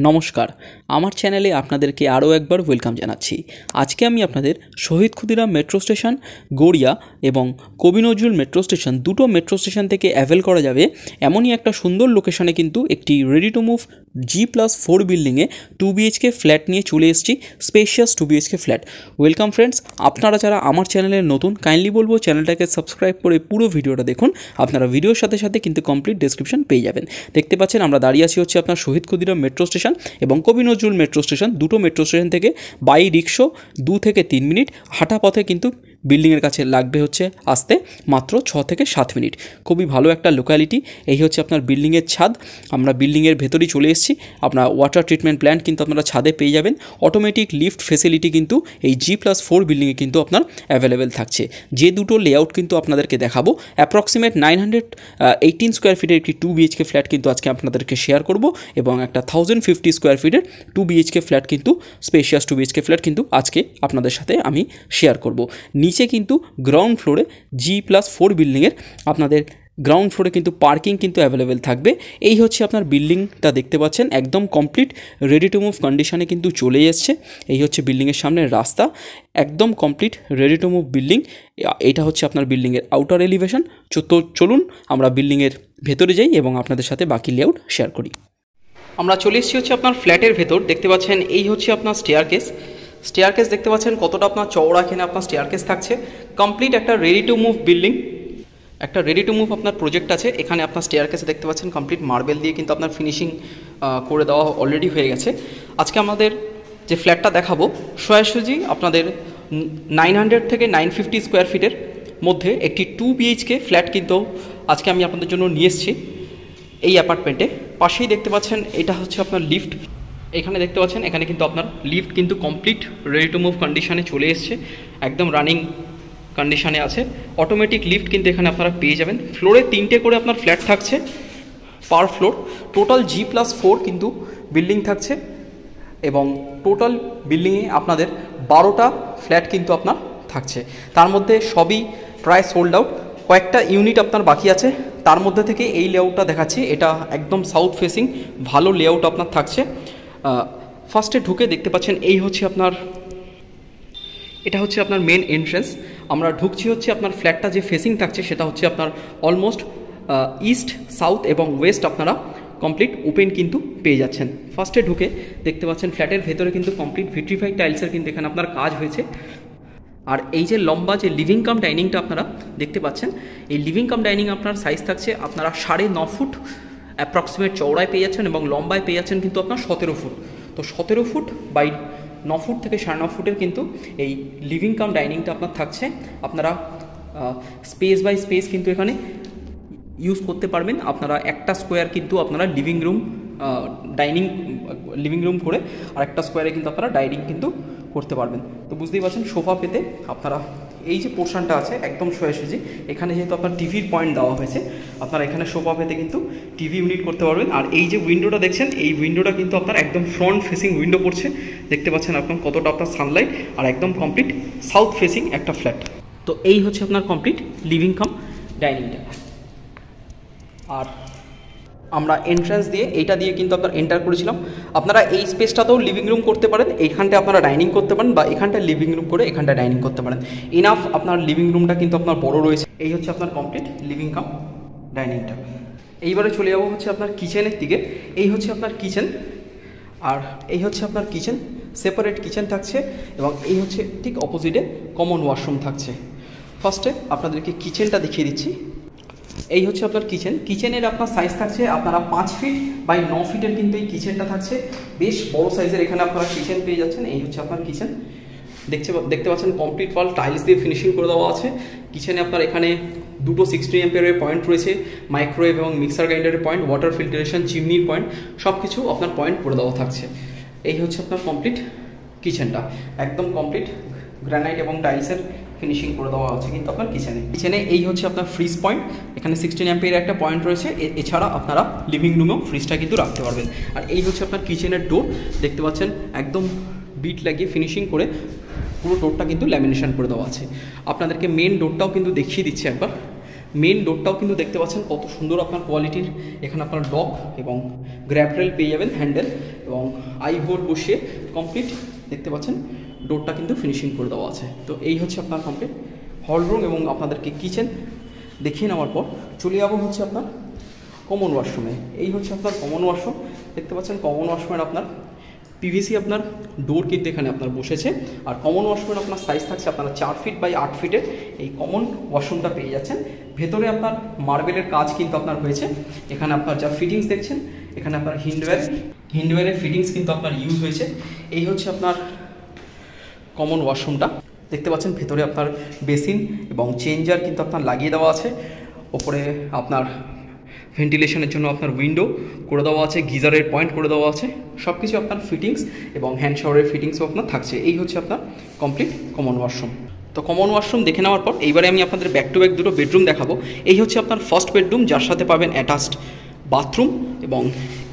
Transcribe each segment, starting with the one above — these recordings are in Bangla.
নমস্কার, আমার চ্যানেলে আপনাদেরকে আরও একবার ওয়েলকাম জানাচ্ছি। আজকে আমি আপনাদের শহীদ ক্ষুদিরাম মেট্রো স্টেশন, গড়িয়া এবং কবি নজরুল মেট্রো স্টেশন দুটো মেট্রো স্টেশন থেকে অ্যাভেল করা যাবে এমনই একটা সুন্দর লোকেশনে কিন্তু একটি রেডি টু মুভ G+4 বিল্ডিংয়ে 2 BHK ফ্ল্যাট নিয়ে চলে এসেছি। Spacious 2 BHK flat. Welcome friends, আপনারা যারা আমার চ্যানেলের নতুন কাইন্ডলি বলবো চ্যানেলটাকে সাবস্ক্রাইব করে পুরো ভিডিওটা দেখুন। আপনারা ভিডিওর সাথে সাথে কিন্তু কমপ্লিট ডেসক্রিপশন পেয়ে যাবেন। দেখতে পাচ্ছেন আমরা দাঁড়িয়ে আছি হচ্ছে আপনার শহীদ ক্ষুদিরাম মেট্রো স্টেশন এবং কবি নজরুল মেট্রো স্টেশন। দুটো মেট্রো স্টেশন থেকে বাই রিক্সো 2 থেকে 3 মিনিট, হাঁটা পথে কিন্তু বিল্ডিংয়ের কাছে লাগবে হচ্ছে আসতে মাত্র 6 থেকে 7 মিনিট। খুবই ভালো একটা লোকালিটি। এই হচ্ছে আপনার বিল্ডিংয়ের ছাদ। আমরা বিল্ডিংয়ের ভেতরেই চলে এসেছি। আপনার ওয়াটার ট্রিটমেন্ট প্ল্যান্ট কিন্তু আপনারা ছাদে পেয়ে যাবেন। অটোমেটিক লিফট ফেসিলিটি কিন্তু এই G+4 বিল্ডিংয়ে কিন্তু আপনার অ্যাভেলেবেল থাকছে। যে দুটো লেআউট কিন্তু আপনাদেরকে দেখাবো, অ্যাপ্রক্সিমেট 918 স্কোয়ার ফিটের একটি 2 BHK ফ্ল্যাট কিন্তু আজকে আপনাদেরকে শেয়ার করব এবং একটা 1050 স্কোয়ার ফিটের 2 BHK ফ্ল্যাট কিন্তু স্পেশিয়াস 2 BHK ফ্ল্যাট কিন্তু আজকে আপনাদের সাথে আমি শেয়ার করব। নিচে কিন্তু গ্রাউন্ড ফ্লোরে G+4 বিল্ডিংয়ের আপনাদের গ্রাউন্ড ফ্লোরে কিন্তু পার্কিং কিন্তু অ্যাভেলেবেল থাকবে। এই হচ্ছে আপনার বিল্ডিংটা দেখতে পাচ্ছেন, একদম কমপ্লিট রেডি টু মুভ কন্ডিশনে কিন্তু চলে এসছে। এই হচ্ছে বিল্ডিংয়ের সামনের রাস্তা, একদম complete ready to move building. এটা হচ্ছে আপনার বিল্ডিংয়ের আউটার এলিভেশন। তো চলুন আমরা বিল্ডিংয়ের ভেতরে যাই এবং আপনাদের সাথে বাকি লেআউট শেয়ার করি। আমরা চলে এসেছি হচ্ছে আপনার ফ্ল্যাটের ভেতর। দেখতে পাচ্ছেন এই হচ্ছে আপনার স্টেয়ারকেস দেখতে পাচ্ছেন কতটা আপনার চওড়া এখানে আপনার স্টেয়ারকেস থাকছে। কমপ্লিট একটা রেডি টু মুভ বিল্ডিং, একটা রেডি টু মুভ আপনার প্রজেক্ট আছে। এখানে আপনার স্টেয়ারকেসে দেখতে পাচ্ছেন কমপ্লিট মার্বেল দিয়ে কিন্তু আপনার ফিনিশিং করে দেওয়া অলরেডি হয়ে গেছে। আজকে আমাদের যে ফ্ল্যাটটা দেখাবো সোজাসুজি আপনাদের 900 থেকে 950 স্কোয়ার ফিটের মধ্যে একটি 2 BHK ফ্ল্যাট কিন্তু আজকে আমি আপনাদের জন্য নিয়ে এসেছি এই অ্যাপার্টমেন্টে। পাশেই দেখতে পাচ্ছেন এটা হচ্ছে আপনার লিফট। এখানে দেখতে পাচ্ছেন এখানে কিন্তু আপনার লিফট কিন্তু কমপ্লিট রেডি টু মুভ কন্ডিশনে চলে এসছে, একদম রানিং কন্ডিশনে আছে। অটোমেটিক লিফট কিন্তু এখানে আপনারা পেয়ে যাবেন। ফ্লোরে 3টে করে আপনার ফ্ল্যাট থাকছে পার ফ্লোর। টোটাল G+4 কিন্তু বিল্ডিং থাকছে এবং টোটাল বিল্ডিংয়ে আপনাদের 12টা ফ্ল্যাট কিন্তু আপনার থাকছে। তার মধ্যে সবই প্রায় সোল্ড আউট, কয়েকটা ইউনিট আপনার বাকি আছে। তার মধ্যে থেকে এই লেআউটটা দেখাচ্ছি, এটা একদম সাউথ ফেসিং ভালো লেআউট আপনার থাকছে। ফার্স্টে ঢুকে দেখতে পাচ্ছেন এই হচ্ছে আপনার, এটা হচ্ছে আপনার মেন এন্ট্রেন্স। আমরা ঢুকছি হচ্ছে আপনার ফ্ল্যাটটা যে ফেসিং থাকছে সেটা হচ্ছে আপনার অলমোস্ট ইস্ট, সাউথ এবং ওয়েস্ট আপনারা কমপ্লিট ওপেন কিন্তু পেয়ে যাচ্ছেন। ফার্স্টে ঢুকে দেখতে পাচ্ছেন ফ্ল্যাটের ভেতরে কিন্তু কমপ্লিট ভিট্রিফাইড টাইলসের কিন্তু এখানে আপনার কাজ হয়েছে। আর এই যে লম্বা যে লিভিং কাম ডাইনিংটা আপনারা দেখতে পাচ্ছেন, এই লিভিং কাম ডাইনিং আপনার সাইজ থাকছে আপনারা 9.5 ফুট অ্যাপ্রক্সিমেট চওড়ায় পেয়ে যাচ্ছেন এবং লম্বায় পেয়ে যাচ্ছেন কিন্তু আপনার 17 ফুট। তো 17 ফুট বাই 9 ফুট থেকে 9.5 ফুটের কিন্তু এই লিভিং কাম ডাইনিংটা আপনার থাকছে। আপনারা স্পেস বাই স্পেস কিন্তু এখানে ইউজ করতে পারবেন। আপনারা একটা স্কোয়ার কিন্তু আপনারা লিভিং রুম করে আর একটা স্কোয়ারে কিন্তু আপনারা ডাইনিং কিন্তু করতে পারবেন। তো বুঝতেই পারছেন সোফা পেতে আপনারা এই যে পোর্শনটা আছে একদম সোজাসুজি, এখানে যেহেতু আপনার টিভির পয়েন্ট দেওয়া হয়েছে, আপনারা এখানে সোফা পেতে কিন্তু টিভি ইউনিট করতে পারবেন। আর এই যে উইন্ডোটা দেখছেন, এই উইন্ডোটা কিন্তু আপনার একদম ফ্রন্ট ফেসিং উইন্ডো পড়ছে। দেখতে পাচ্ছেন আপনার কতটা আপনার সানলাইট, আর একদম কমপ্লিট সাউথ ফেসিং একটা ফ্ল্যাট। তো এই হচ্ছে আপনার কমপ্লিট লিভিং কাম ডাইনিংটা। আর আমরা এন্ট্রান্স দিয়ে এইটা দিয়ে কিন্তু আপনার এন্টার করেছিলাম। আপনারা এই স্পেসটাতেও লিভিং রুম করতে পারেন, এইখানটা আপনারা ডাইনিং করতে পারেন, বা এখানটা লিভিং রুম করে এখানটা ডাইনিং করতে পারেন। ইনাফ আপনার লিভিং রুমটা কিন্তু আপনার বড় রয়েছে। এই হচ্ছে আপনার কমপ্লিট লিভিং কাম ডাইনিংটা। এইবারে চলে যাবো হচ্ছে আপনার কিচেনের দিকে। এই হচ্ছে আপনার কিচেন, আর এই হচ্ছে আপনার কিচেন, সেপারেট কিচেন থাকছে এবং এই হচ্ছে ঠিক অপোজিটে কমন ওয়াশরুম থাকছে। ফার্স্টে আপনাদেরকে কিচেনটা দেখিয়ে দিচ্ছি। এই হচ্ছে আপনার কিচেনের আপনার সাইজ থাকছে আপনারা 5 ফিট বাই 9 ফিটের কিন্তু এই কিচেনটা থাকছে। বেশ বড় সাইজের এখানে আপনারা কিচেন পেয়ে যাচ্ছেন। এই হচ্ছে আপনার কিচেন, দেখতে পাচ্ছেন কমপ্লিট ওয়াল টাইলস দিয়ে ফিনিশিং করে দেওয়া আছে। কিচেনে আপনার এখানে দুটো 60 অ্যাম্পিয়ারের পয়েন্ট রয়েছে, মাইক্রোওয়েভ এবং মিক্সার গ্রাইন্ডারের পয়েন্ট, ওয়াটার ফিল্টারেশন, চিমনির পয়েন্ট, সব কিছু আপনার পয়েন্ট করে দেওয়া থাকছে। এই হচ্ছে আপনার কমপ্লিট কিচেনটা, একদম কমপ্লিট গ্রানাইট এবং টাইলসের ফিনিশিং করে দেওয়া আছে কিন্তু আপনার কিচেনে। এই হচ্ছে আপনার ফ্রিজ পয়েন্ট, এখানে 16 অ্যাম্পিয়ারের একটা পয়েন্ট রয়েছে। এছাড়া আপনারা লিভিং রুমেও ফ্রিজটা কিন্তু রাখতে পারবেন। আর এই হচ্ছে আপনার কিচেনের ডোর, দেখতে পাচ্ছেন একদম বিট লাগিয়ে ফিনিশিং করে পুরো ডোরটা কিন্তু ল্যামিনেশন করে দেওয়া আছে। আপনাদেরকে মেন ডোরটাও কিন্তু দেখিয়ে দিচ্ছি একবার। মেন ডোরটাও কিন্তু দেখতে পাচ্ছেন কত সুন্দর আপনার কোয়ালিটির। এখানে আপনার লক এবং গ্র্যাব রেল পেয়ে যাবেন, হ্যান্ডেল এবং আই হোল্ড বসিয়ে কমপ্লিট দেখতে পাচ্ছেন ডোরটা কিন্তু ফিনিশিং করে দেওয়া আছে। তো এই হচ্ছে আপনার কমপ্লিট হল রুম এবং আপনাদেরকে কিচেন দেখিয়ে নেওয়ার পর চলে যাবো হচ্ছে আপনার কমন ওয়াশরুমে। এই হচ্ছে আপনার কমন ওয়াশরুম, দেখতে পাচ্ছেন কমন ওয়াশরুমের আপনার পিভিসি আপনার ডোর কিন্তু এখানে আপনার বসেছে। আর কমন ওয়াশরুমের আপনার সাইজ থাকছে আপনারা 4 ফিট বাই 8 ফিটের এই কমন ওয়াশরুমটা পেয়ে যাচ্ছেন। ভেতরে আপনার মার্বেলের কাজ কিন্তু আপনার হয়েছে। এখানে আপনার যা ফিটিংস দেখছেন, এখানে আপনার হিন্ডওয়্যারের ফিটিংস কিন্তু আপনার ইউজ হয়েছে। এই হচ্ছে আপনার কমন ওয়াশরুমটা, দেখতে পাচ্ছেন ভেতরে আপনার বেসিন এবং চেঞ্জার কিন্তু আপনার লাগিয়ে দেওয়া আছে। ওপরে আপনার ভেন্টিলেশনের জন্য আপনার উইন্ডো করে দেওয়া আছে, গিজারের পয়েন্ট করে দেওয়া আছে, সব কিছু আপনার ফিটিংস এবং হ্যান্ড শাওয়ারের ফিটিংসও আপনার থাকছে। এই হচ্ছে আপনার কমপ্লিট কমন ওয়াশরুম। তো কমন ওয়াশরুম দেখে নেওয়ার পর এইবারে আমি আপনাদের ব্যাক টু ব্যাক দুটো বেডরুম দেখাবো। এই হচ্ছে আপনার ফার্স্ট বেডরুম, যার সাথে পাবেন অ্যাটাচড বাথরুম এবং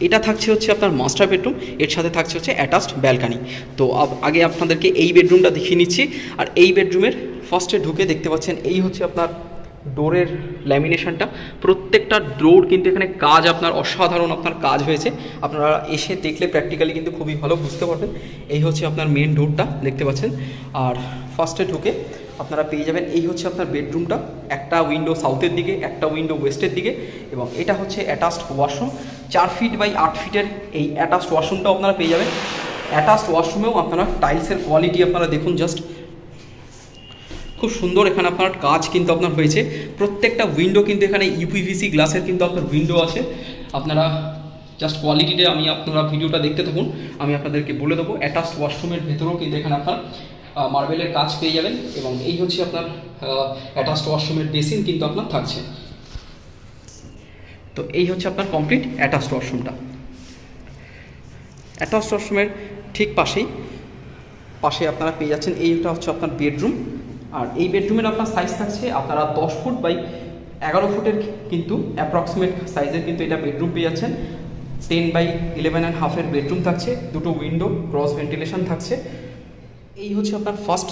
এটা থাকছে হচ্ছে আপনার মাস্টার বেডরুম, এর সাথে থাকছে হচ্ছে অ্যাটাচড ব্যালকানি। তো আগে আপনাদেরকে এই বেডরুমটা দেখিয়ে নিচ্ছি। আর এই বেডরুমের ফার্স্টে ঢুকে দেখতে পাচ্ছেন এই হচ্ছে আপনার ডোরের ল্যামিনেশনটা। প্রত্যেকটা ডোর কিন্তু এখানে কাজ আপনার অসাধারণ আপনার কাজ হয়েছে, আপনারা এসে দেখলে প্র্যাকটিক্যালি কিন্তু খুবই ভালো বুঝতে পারবেন। এই হচ্ছে আপনার মেন ডোরটা দেখতে পাচ্ছেন। আর ফার্স্টে ঢুকে আপনারা পেয়ে যাবেন এই হচ্ছে আপনার বেডরুমটা, একটা উইন্ডো সাউথের দিকে, একটা উইন্ডো ওয়েস্টের দিকে এবং এটা হচ্ছে অ্যাটাচড ওয়াশরুম। 4 ফিট বাই 8 ফিটের এই অ্যাটাচড ওয়াশরুমটাও আপনারা পেয়ে যাবেন। অ্যাটাচড ওয়াশরুমেও আপনারা টাইলসের কোয়ালিটি আপনারা দেখুন, জাস্ট খুব সুন্দর এখানে আপনার কাজ কিন্তু আপনার হয়েছে। প্রত্যেকটা উইন্ডো কিন্তু এখানে ইউপিভিসি গ্লাসের কিন্তু আপনার উইন্ডো আছে। আপনারা জাস্ট কোয়ালিটিটা আপনারা ভিডিওটা দেখতে থাকুন, আমি আপনাদেরকে বলে দেবো। অ্যাটাচড ওয়াশরুমের ভেতরেও কিন্তু এখানে আপনার মার্বেলের কাজ পেয়ে যাবেন এবং এই হচ্ছে আপনার অ্যাটাচড ওয়াশরুমের বেসিন কিন্তু আপনার থাকছে। তো এই হচ্ছে আপনার কমপ্লিট অ্যাটাচড ওয়াশরুমটা। অ্যাটাচড ওয়াশরুমের ঠিক পাশে আপনারা পেয়ে যাচ্ছেন এইটা হচ্ছে আপনার বেডরুম। আর এই বেডরুমের আপনার সাইজ থাকছে আপনারা 10 ফুট বাই 11 ফুটের কিন্তু অ্যাপ্রক্সিমেট সাইজের কিন্তু এটা বেডরুম পেয়ে যাচ্ছেন। 10 বাই 11.5 বেডরুম থাকছে, দুটো উইন্ডো, ক্রস ভেন্টিলেশন থাকছে। এই হচ্ছে আপনার ফার্স্ট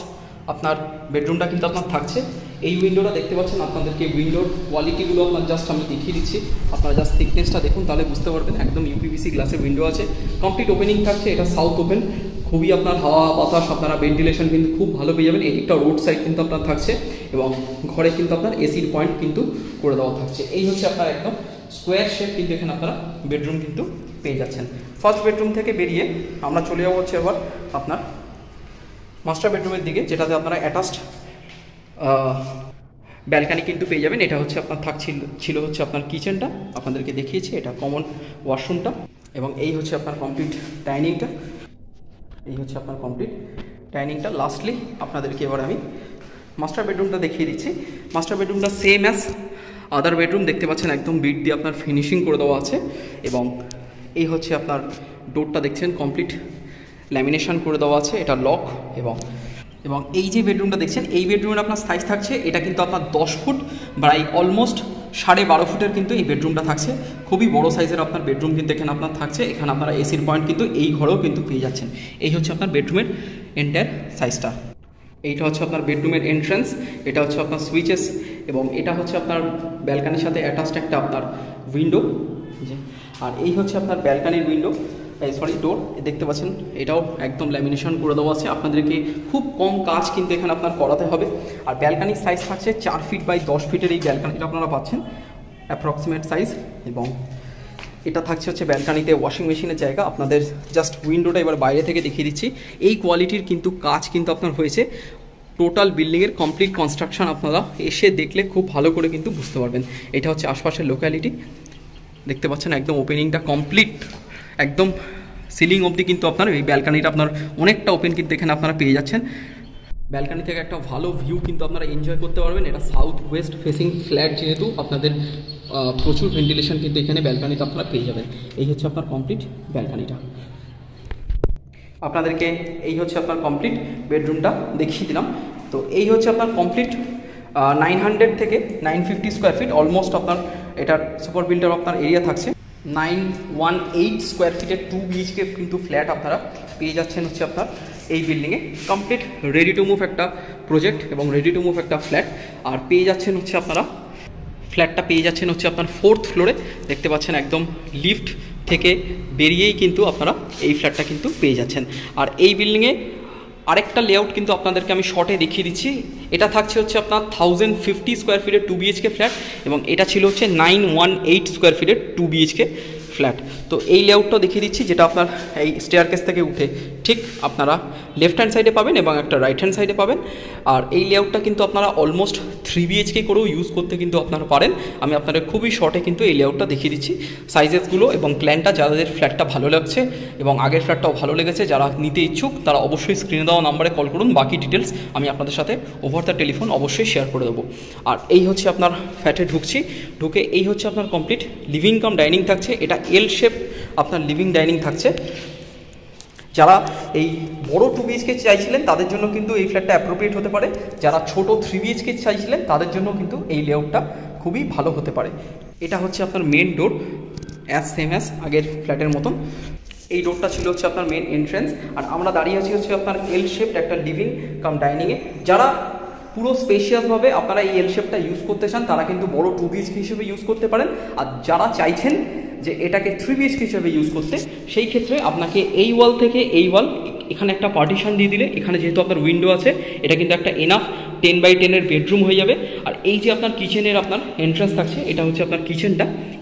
আপনার বেডরুমটা কিন্তু আপনার থাকছে। এই উইন্ডোটা দেখতে পাচ্ছেন, আপনাদেরকে উইন্ডোর কোয়ালিটিগুলো আপনার জাস্ট আমি দেখিয়ে দিচ্ছি। আপনারা জাস্ট থিকনেসটা দেখুন, তাহলে বুঝতে পারবেন। একদম ইউপিভিসি গ্লাসের উইন্ডো আছে, কমপ্লিট ওপেনিং থাকছে। এটা সাউথ ওপেন, খুবই আপনার হাওয়া বাতাস আপনারা ভেন্টিলেশন কিন্তু খুব ভালো পেয়ে যাবেন। এদিকটা রোড সাইড কিন্তু আপনার থাকছে এবং ঘরে কিন্তু আপনার এসির পয়েন্ট কিন্তু করে দেওয়া থাকছে। এই হচ্ছে আপনার একদম স্কোয়ার শেপ কিন্তু এখানে আপনারা বেডরুম কিন্তু পেয়ে যাচ্ছেন। ফার্স্ট বেডরুম থেকে বেরিয়ে আমরা চলে যাবো হচ্ছে এবার আপনার মাস্টার বেডরুমের দিকে, যেটাতে আপনারা অ্যাটাচড ব্যালকানি কিন্তু পেয়ে যাবেন। এটা হচ্ছে আপনার ছিল হচ্ছে আপনার কিচেনটা, আপনাদেরকে দেখিয়েছি। এটা কমন ওয়াশরুমটা এবং এই হচ্ছে আপনার কমপ্লিট ডাইনিংটা। এই হচ্ছে আপনার কমপ্লিট ডাইনিংটা। লাস্টলি আপনাদেরকে এবার আমি মাস্টার বেডরুমটা দেখিয়ে দিচ্ছি। মাস্টার বেডরুমটা সেম অ্যাজ আদার বেডরুম, দেখতে পাচ্ছেন একদম বিট দিয়ে আপনার ফিনিশিং করে দেওয়া আছে এবং এই হচ্ছে আপনার ডোরটা দেখছেন কমপ্লিট ল্যামিনেশন করে দেওয়া আছে, এটা লক এবং এই যে বেডরুমটা দেখছেন, এই বেডরুমের আপনার সাইজ থাকছে এটা কিন্তু আপনার 10 ফুট বাই অলমোস্ট 12.5 ফুটের কিন্তু এই বেডরুমটা থাকছে। খুবই বড় সাইজের আপনার বেডরুম কিন্তু এখানে আপনার থাকছে। এখানে আপনারা এসির পয়েন্ট কিন্তু এই ঘরেও কিন্তু পেয়ে যাচ্ছেন। এই হচ্ছে আপনার বেডরুমের এন্টায়ার সাইজটা। এইটা হচ্ছে আপনার বেডরুমের এন্ট্রান্স, এটা হচ্ছে আপনার সুইচেস এবং এটা হচ্ছে আপনার ব্যালকানির সাথে অ্যাটাচড একটা আপনার উইন্ডো। আর এই হচ্ছে আপনার ব্যালকানির উইন্ডো, ডোর দেখতে পাচ্ছেন, এটাও একদম ল্যামিনেশন করে দেওয়া আছে। আপনাদেরকে খুব কম কাজ কিন্তু এখানে আপনার করাতে হবে। আর ব্যালকানির সাইজ থাকছে 4 ফিট বাই 10 ফিটের এই ব্যালকানিটা আপনারা পাচ্ছেন অ্যাপ্রক্সিমেট সাইজ এবং এটা থাকছে হচ্ছে ব্যালকানিতে ওয়াশিং মেশিনের জায়গা। আপনাদের জাস্ট উইন্ডোটা এবার বাইরে থেকে দেখিয়ে দিচ্ছি। এই কোয়ালিটির কিন্তু কাজ কিন্তু আপনার হয়েছে। টোটাল বিল্ডিংয়ের কমপ্লিট কনস্ট্রাকশন আপনারা এসে দেখলে খুব ভালো করে কিন্তু বুঝতে পারবেন। এটা হচ্ছে আশপাশের লোকালিটি, দেখতে পাচ্ছেন একদম ওপেনিংটা কমপ্লিট, একদম সিলিং অবধি কিন্তু আপনার এই ব্যালকানিটা আপনার অনেকটা ওপেন কিন্তু এখানে আপনারা পেয়ে যাচ্ছেন। ব্যালকানি থেকে একটা ভালো ভিউ কিন্তু আপনারা এনজয় করতে পারবেন। এটা সাউথ ওয়েস্ট ফেসিং ফ্ল্যাট, যেহেতু আপনাদের প্রচুর ভেন্টিলেশন কিন্তু এখানে ব্যালকানিতে আপনারা পেয়ে যাবেন। এই হচ্ছে আপনার কমপ্লিট ব্যালকানিটা। আপনাদেরকে এই হচ্ছে আপনার কমপ্লিট বেডরুমটা দেখিয়ে দিলাম। তো এই হচ্ছে আপনার কমপ্লিট 900 থেকে 950 স্কোয়ার ফিট অলমোস্ট আপনার এটার সুপার বিল্ডার আপনার এরিয়া থাকছে। 918 স্কোয়ার ফিটের 2 BHK কিন্তু ফ্ল্যাট আপনারা পেয়ে যাচ্ছেন হচ্ছে আপনার এই বিল্ডিংয়ে। কমপ্লিট রেডি টু মুভ একটা প্রজেক্ট এবং রেডি টু মুভ একটা ফ্ল্যাট। আর পেয়ে যাচ্ছেন হচ্ছে আপনারা ফ্ল্যাটটা পেয়ে যাচ্ছেন হচ্ছে আপনার 4th ফ্লোরে। দেখতে পাচ্ছেন একদম লিফট থেকে বেরিয়েই কিন্তু আপনারা এই ফ্ল্যাটটা কিন্তু পেয়ে যাচ্ছেন। আর এই বিল্ডিংয়ে আরেকটা লেআউট কিন্তু আপনাদেরকে আমি শর্টে দেখিয়ে দিচ্ছি। এটা থাকছে হচ্ছে আপনার 1050 স্কোয়ার ফিটের 2 BHK ফ্ল্যাট, এবং এটা ছিল হচ্ছে 918 স্কোয়ার ফিটের 2 BHK ফ্ল্যাট। তো এই লেআউটটা দেখিয়ে দিচ্ছি, যেটা আপনার এই স্টেয়ারকেস থেকে উঠে ঠিক আপনারা লেফট হ্যান্ড সাইডে পাবেন এবং একটা রাইট হ্যান্ড সাইডে পাবেন। আর এই লেআউটটা কিন্তু আপনারা অলমোস্ট 3 BHK করেও ইউজ করতে কিন্তু আপনারা পারেন। আমি আপনাদের খুবই শর্টে কিন্তু এই লেআউটটা দেখিয়ে দিচ্ছি, সাইজেসগুলো এবং প্ল্যানটা। যাদের ফ্ল্যাটটা ভালো লাগছে এবং আগের ফ্ল্যাটটাও ভালো লেগেছে, যারা নিতে ইচ্ছুক তারা অবশ্যই স্ক্রিনে দেওয়া নাম্বারে কল করুন। বাকি ডিটেলস আমি আপনাদের সাথে ওভার দ্য টেলিফোন অবশ্যই শেয়ার করে দেবো। আর এই হচ্ছে আপনার ফ্ল্যাটে ঢুকে এই হচ্ছে আপনার কমপ্লিট লিভিং কাম ডাইনিং থাকছে। এটা এল শেপ আপনার লিভিং ডাইনিং থাকছে। যারা এই বড় 2 BHK চাইছিলেন তাদের জন্য কিন্তু এই ফ্ল্যাটটা অ্যাপ্রোপ্রিয়েট হতে পারে। যারা ছোট 3 BHK চাইছিলেন তাদের জন্য কিন্তু এই লেআউটটা খুবই ভালো হতে পারে। এটা হচ্ছে আপনার মেন ডোর, সেম অ্যাজ আগের ফ্ল্যাটের মতন। এই ডোরটা ছিল হচ্ছে আপনার মেন এন্ট্রেন্স। আর আমরা দাঁড়িয়ে আছি হচ্ছে আপনার এল শেপড একটা লিভিং কাম ডাইনিংয়ে। যারা পুরো স্পেশিয়াসভাবে আপনারা এই এল শেপটা ইউজ করতে চান তারা কিন্তু বড় 2 BHK হিসেবে ইউজ করতে পারেন। আর যারা চাইছেন যে এটাকে 3 BHK হিসেবে ইউজ করতে, সেই ক্ষেত্রে আপনাকে এই ওয়াল থেকে এই ওয়াল এখানে একটা পার্টিশন দিয়ে দিলে, এখানে যেহেতু আপনার উইন্ডো আছে, এটা কিন্তু একটা এনাফ 10x10 বেডরুম হয়ে যাবে। আর এই যে আপনার কিচেনের আপনার এন্ট্রান্স থাকছে, এটা হচ্ছে আপনার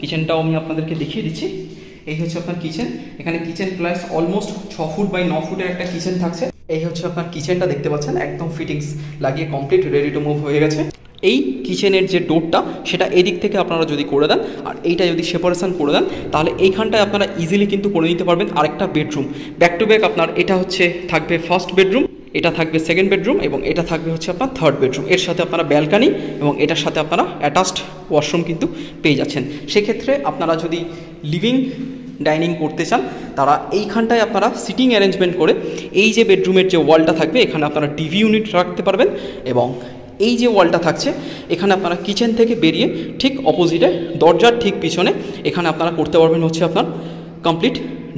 কিচেনটাও আমি আপনাদেরকে দেখিয়ে দিচ্ছি। এই হচ্ছে আপনার কিচেন। এখানে kitchen plus almost 6 feet by 9 ফুটের একটা কিচেন থাকছে। এই হচ্ছে আপনার কিচেনটা, দেখতে পাচ্ছেন একদম ফিটিংস লাগিয়ে কমপ্লিট রেডি টু মুভ হয়ে গেছে। এই কিচেনের যে ডোরটা সেটা এদিক থেকে আপনারা যদি করে দেন আর এইটা যদি সেপারেশন করে দেন, তাহলে এইখানটায় আপনারা ইজিলি কিন্তু করে নিতে পারবেন আরেকটা বেডরুম। ব্যাক টু ব্যাক আপনার এটা হচ্ছে থাকবে ফার্স্ট বেডরুম, এটা থাকবে সেকেন্ড বেডরুম এবং এটা থাকবে হচ্ছে আপনার থার্ড বেডরুম। এর সাথে আপনারা ব্যালকানি এবং এটার সাথে আপনারা অ্যাটাচড ওয়াশরুম কিন্তু পেয়ে যাচ্ছেন। সেক্ষেত্রে আপনারা যদি লিভিং ডাইনিং করতে চান তারা এইখানটায় আপনারা সিটিং অ্যারেঞ্জমেন্ট করে এই যে বেডরুমের যে ওয়ালটা থাকবে এখানে আপনারা টিভি ইউনিট রাখতে পারবেন, এবং এই যে ওয়ালটা থাকছে এখানে আপনারা কিচেন থেকে বেরিয়ে ঠিক অপোজিটে দরজার ঠিক পিছনে এখানে আপনারা করতে পারবেন হচ্ছে আপনার কমপ্লিট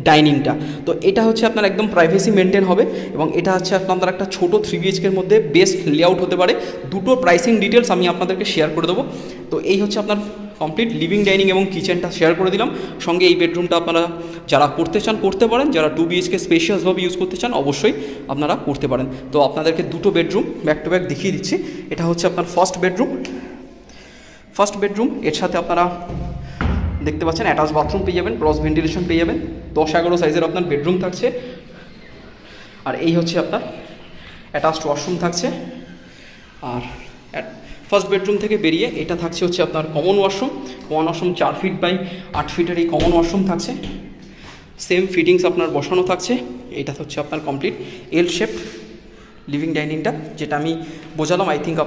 ডাইনিংটা। তো এটা হচ্ছে আপনার একদম প্রাইভেসি মেনটেন হবে এবং এটা হচ্ছে আপনার একটা ছোট 3 BHKর মধ্যে বেস্ট লেআউট হতে পারে। দুটোর প্রাইসিং ডিটেলস আমি আপনাদেরকে শেয়ার করে দেবো। তো এই হচ্ছে আপনার কমপ্লিট লিভিং ডাইনিং এবং কিচেনটা শেয়ার করে দিলাম। সঙ্গে এই বেডরুমটা আপনারা যারা করতে চান করতে পারেন, যারা 2 BHK স্পেশিয়াসভাবে ইউজ করতে চান অবশ্যই আপনারা করতে পারেন। তো আপনাদেরকে দুটো বেডরুম ব্যাক টু ব্যাক দেখিয়ে দিচ্ছি। এটা হচ্ছে আপনার ফার্স্ট বেডরুম। এর সাথে আপনারা দেখতে পাচ্ছেন অ্যাটাচ বাথরুম পেয়ে যাবেন, ক্রস ভেন্টিলেশন পেয়ে যাবেন, 10-11 সাইজের আপনার বেডরুম থাকছে। আর এই হচ্ছে আপনার অ্যাটাচড ওয়াশরুম থাকছে। আর ফার্স্ট বেডরুম থেকে বেরিয়ে এটা থাকছে হচ্ছে আপনার কমন ওয়াশরুম 4 ফিট বাই 8 ফিটের এই কমন ওয়াশরুম থাকছে। সেম ফিটিংস আপনার বসানো থাকছে। এটা হচ্ছে আপনার কমপ্লিট এল শেপ লিভিং ডাইনিংটা, যেটা আমি বোঝালাম আই থিঙ্ক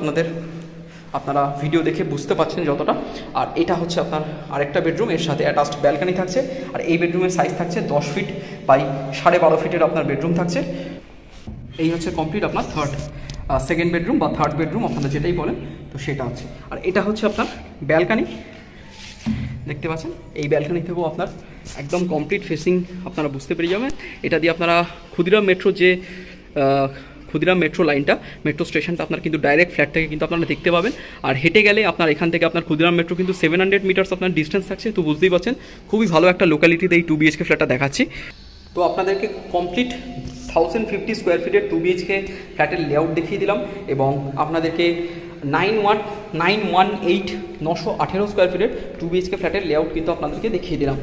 আপনারা ভিডিও দেখে বুঝতে পারছেন যতটা। আর এটা হচ্ছে আপনার আরেকটা বেডরুম, এর সাথে অ্যাটাচড ব্যালকানি থাকছে। আর এই বেডরুমের সাইজ থাকছে 10 ফিট বাই 12.5 ফিটের আপনার বেডরুম থাকছে। এই হচ্ছে কমপ্লিট আপনার সেকেন্ড বেডরুম বা থার্ড বেডরুম আপনারা যেটাই বলেন, তো সেটা হচ্ছে। আর এটা হচ্ছে আপনার ব্যালকানি, দেখতে পাচ্ছেন। এই ব্যালকানি থেকেও আপনার একদম কমপ্লিট ফেসিং আপনারা বুঝতে পেরে যাবেন। এটা দিয়ে আপনারা ক্ষুদিরাম মেট্রো লাইনটা, মেট্রো স্টেশনটা আপনার কিন্তু ডাইরেক্ট ফ্ল্যাট থেকে কিন্তু আপনারা দেখতে পাবেন। আর হেঁটে গেলে আপনার এখান থেকে আপনার ক্ষুদিরাম মেট্রো কিন্তু 700 মিটার্স আপনার ডিস্টেন্স থাকছে। তো বুঝতেই পারছেন খুবই ভালো একটা লোকালিটিতে এই 2 BHK ফ্ল্যাটটা দেখাচ্ছি। তো আপনাদেরকে কমপ্লিট 1050 স্কোয়ার ফিটের 2 BHK ফ্ল্যাটের লেআউট দেখিয়ে দিলাম এবং আপনাদেরকে 918 স্কোয়ার ফিটের 2 BHK ফ্ল্যাটের লেআউট কিন্তু আপনাদেরকে দেখিয়ে দিলাম।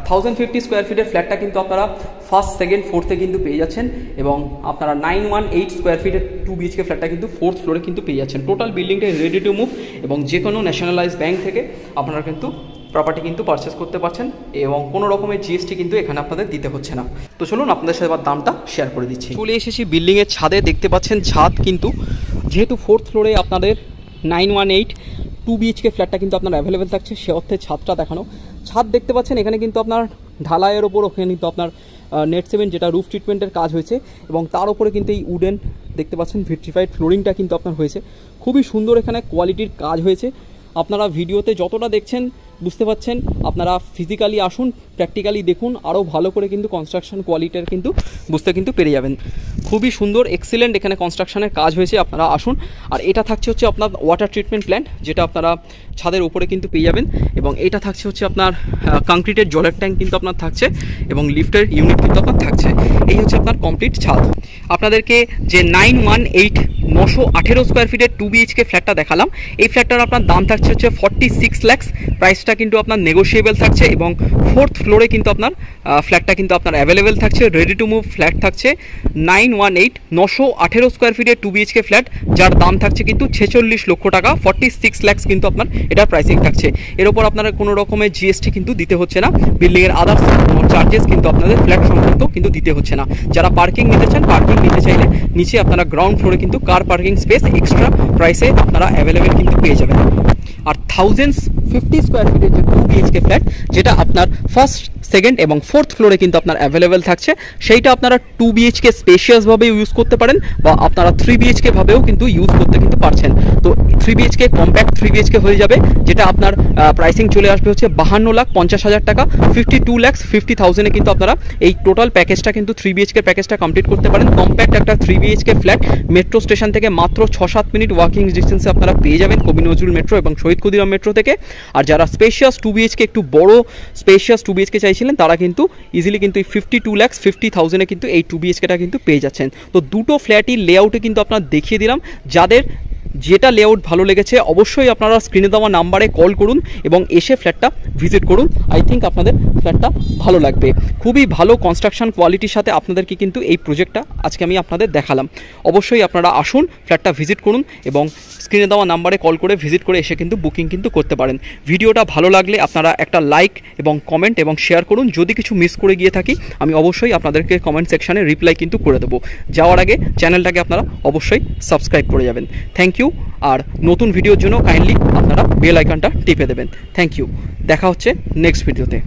1050 স্কোয়ার ফিটের ফ্ল্যাটটা কিন্তু আপনারা ফার্স্ট, সেকেন্ড, ফোর্থে কিন্তু পেয়ে যাচ্ছেন এবং আপনারা 918 স্কোয়ার ফিটের 2 BHK ফ্ল্যাটটা কিন্তু 4th ফ্লোরে কিন্তু পেয়ে যাচ্ছেন। টোটাল বিল্ডিংটা রেডি টু মুভ এবং যে কোনো ন্যাশনালাইজ ব্যাংক থেকে আপনারা কিন্তু প্রপার্টি কিন্তু পারচেস করতে পারছেন এবং কোনো রকমের জিএসটি কিন্তু এখানে আপনাদের দিতে হচ্ছে না। তো চলুন আপনাদের সাথে এবার দামটা শেয়ার করে দিচ্ছি। চলে এসেছি বিল্ডিংয়ের ছাদে, দেখতে পাচ্ছেন ছাদ কিন্তু যেহেতু 4th ফ্লোরে আপনাদের 918 2 BHK ফ্ল্যাটটা কিন্তু আপনার অ্যাভেলেবেল থাকছে, সে অর্থে ছাদটা দেখানো। ছাদ দেখতে পাচ্ছেন এখানে কিন্তু আপনার ঢালাইয়ের ওপর ওখানে কিন্তু আপনার নেট সিমেন্ট যেটা রুফ ট্রিটমেন্টের কাজ হয়েছে এবং তার উপরে কিন্তু এই উডেন দেখতে পাচ্ছেন ভিট্রিফাইড ফ্লোরিংটা কিন্তু আপনার হয়েছে। খুবই সুন্দর এখানে কোয়ালিটির কাজ হয়েছে। আপনারা ভিডিওতে যতটা দেখছেন বুঝতে পারছেন। আপনারা ফিজিক্যালি আসুন, প্র্যাকটিক্যালি দেখুন, আরও ভালো করে কিন্তু কনস্ট্রাকশন কোয়ালিটির কিন্তু বুঝতে কিন্তু পেরে যাবেন। খুবই সুন্দর এক্সিলেন্ট এখানে কনস্ট্রাকশনের কাজ হয়েছে, আপনারা আসুন। আর এটা থাকছে হচ্ছে আপনার ওয়াটার ট্রিটমেন্ট প্ল্যান্ট, যেটা আপনারা ছাদের উপরে কিন্তু পেয়ে যাবেন। এবং এটা থাকছে হচ্ছে আপনার কংক্রিটের জলের ট্যাঙ্ক কিন্তু আপনার থাকছে, এবং লিফটের ইউনিট কিন্তু আপনার থাকছে। এই হচ্ছে আপনার কমপ্লিট ছাদ। আপনাদেরকে যে 918 স্কোয়ার ফিটের 2 BHK ফ্ল্যাটটা দেখালাম, এই ফ্ল্যাটটার আপনার দাম থাকছে হচ্ছে 46 lakhs। প্রাইসটা কিন্তু আপনার নেগোশিয়েবল থাকছে, এবং 4th ফ্লোরে কিন্তু আপনার ফ্ল্যাটটা কিন্তু আপনার অ্যাভেলেবেল থাকছে, রেডি টু মুভ ফ্ল্যাট থাকছে। 918 স্কোয়ার ফিটের 2 BHK ফ্ল্যাট, যার দাম থাকছে কিন্তু 46 লক্ষ টাকা, 46 lakhs কিন্তু আপনার এটার প্রাইসিং থাকছে। এর ওপর আপনারা কোনো রকমের GST কিন্তু দিতে হচ্ছে না, বিল্ডিংয়ের আদার্স চার্জেস কিন্তু আপনাদের ফ্ল্যাট সংক্রান্ত কিন্তু দিতে হচ্ছে না। যারা পার্কিং নিতে চান, পার্কিং নিতে চাইলে নিচে আপনারা গ্রাউন্ড ফ্লোরে কিন্তু কার পার্কিং স্পেস এক্সট্রা প্রাইসে আপনারা অ্যাভেলেবেল কিন্তু পেয়ে যাবেন। আর 1050 স্কোয়ার ফিটের যে 2 BHK ফ্ল্যাট, যেটা আপনার ফার্স্ট, সেকেন্ড এবং 4th ফ্লোরে কিন্তু আপনার অ্যাভেলেবেল থাকছে, সেইটা আপনারা 2 BHK স্পেশিয়াসভাবে ইউজ করতে পারেন, বা আপনারা 3 BHK ভাবেও কিন্তু ইউজ করতে কিন্তু পারছেন। তো 3 BHK কম্প্যাক্ট 3 BHK হয়ে যাবে, যেটা আপনার প্রাইসিং চলে আসবে হচ্ছে 52,50,000 টাকা, 52,50,000 কিন্তু আপনারা এই টোটাল প্যাকেজটা কিন্তু 3 BHK প্যাকেজটা কমপ্লিট করতে পারেন। কম্প্যাক্ট একটা 3 BHK ফ্ল্যাট মেট্রো স্টেশন থেকে মাত্র 6-7 মিনিট ওয়াকিং ডিস্টেন্সে আপনারা পেয়ে যাবেন, কবি নজরুল মেট্রো এবং শহীদ ক্ষুদিরাম মেট্রো থেকে। আর যারা স্পেশিয়াস 2 BHK, একটু বড় স্পেশিয়াস 2 BHK চাইছিলেন, তারা কিন্তু ইজিলি কিন্তু এই 52,50,000 কিন্তু এই 2 BHKটা কিন্তু পেয়ে যাচ্ছেন। তো দুটো ফ্ল্যাটই লেআউটে কিন্তু আপনার দেখিয়ে দিলাম। যাদের যেটা লেআউট ভালো লেগেছে অবশ্যই আপনারা স্ক্রিনে দেওয়া নাম্বারে কল করুন এবং এসে ফ্ল্যাটটা ভিজিট করুন। আই থিঙ্ক আপনাদের ফ্ল্যাটটা ভালো লাগবে। খুবই ভালো কনস্ট্রাকশন কোয়ালিটির সাথে আপনাদেরকে কিন্তু এই প্রজেক্টটা আজকে আমি আপনাদের দেখালাম। অবশ্যই আপনারা আসুন, ফ্ল্যাটটা ভিজিট করুন, এবং স্ক্রিনে দেওয়া নাম্বারে কল করে ভিজিট করে এসে কিন্তু বুকিং কিন্তু করতে পারেন। ভিডিওটা ভালো লাগলে আপনারা একটা লাইক এবং কমেন্ট এবং শেয়ার করুন। যদি কিছু মিস করে গিয়ে থাকি, আমি অবশ্যই আপনাদেরকে কমেন্ট সেকশানে রিপ্লাই কিন্তু করে দেবো। যাওয়ার আগে চ্যানেলটাকে আপনারা অবশ্যই সাবস্ক্রাইব করে যাবেন। Thank you. আর নতুন ভিডিওর জন্য কাইন্ডলি আপনারা বেল আইকনটা টিপে দেবেন। Thank you. দেখা হচ্ছে নেক্সট ভিডিওতে।